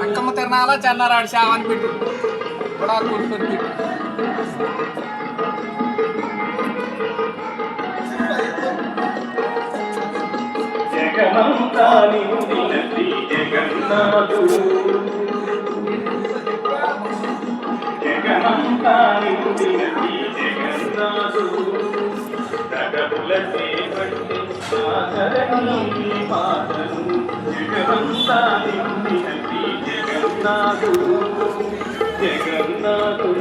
అక్కమ్మ తిరణాల చెన్నారాడు శావాన్ని పెట్టు కూడా కూర్చొని జగమంతా నిండినది జగన్నాథు జగమంతా నిండినది జగన్నాథు జగముల చేపట్టి సాగరణి మాతను జగమంతా నిండినది జగన్నాథు జగన్నాథు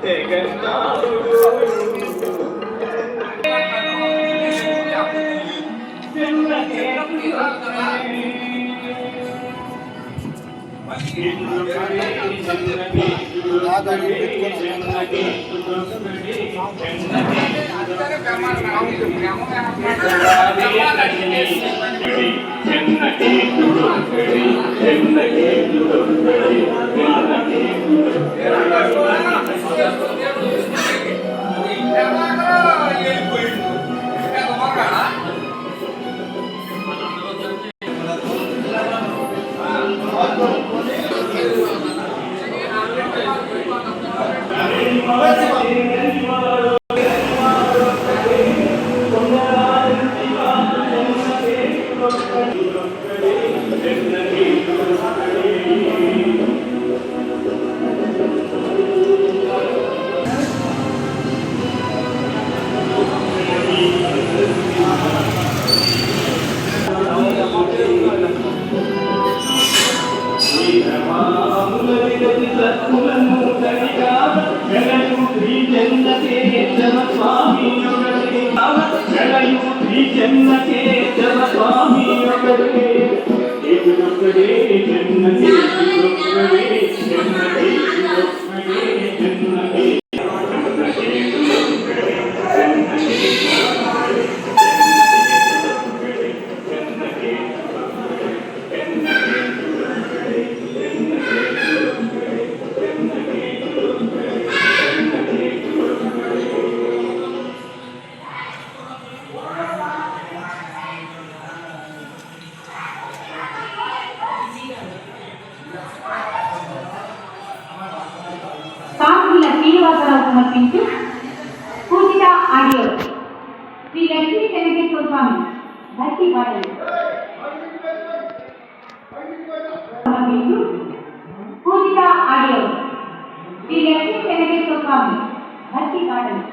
జగన్నాథుడు సమర్పించు పూజిత ఆడియో శ్రీ లక్ష్మీ వెంకటేశ్వర స్వామి భక్తి పాటలు సమర్పించు పూజిత ఆడియో శ్రీ లక్ష్మీ వెంకటేశ్వర స్వామి భక్తి పాటలు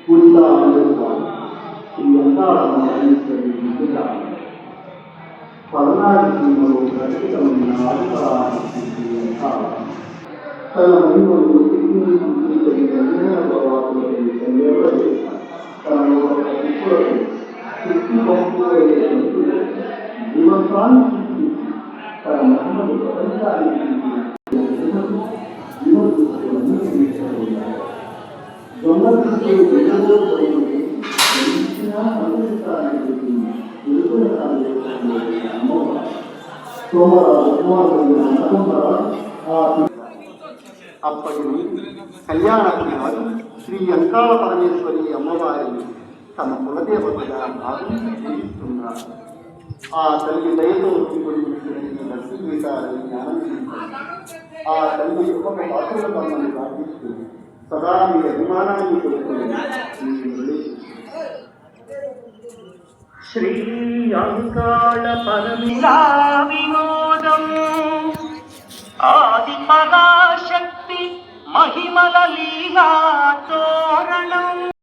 పూజిత ఆడియో శ్రీ పల్నాడు జిల్లాలో ప్రకటితమైన తన మహిమలు జీవంతాన్ని తన మహిమలు ప్రపంచానికి అప్పటి కళ్యాణపురి వారు శ్రీ అంకాళ పరమేశ్వరి అమ్మవారిని తమ కులదేవతగా భావించి జీవిస్తున్నారు. ఆ తల్లి దయతో లక్ష్మీకారిని ఆనందించారు. ఆ తల్లి ఒక పాత్ర మమ్మల్ని ప్రార్థిస్తూ సదా మీ అభిమానాన్ని తెలుపుతుంది. శ్రీ అంకాళ పరమిలా వినోదం ఆది పరాశక్తి మహిమల లీలా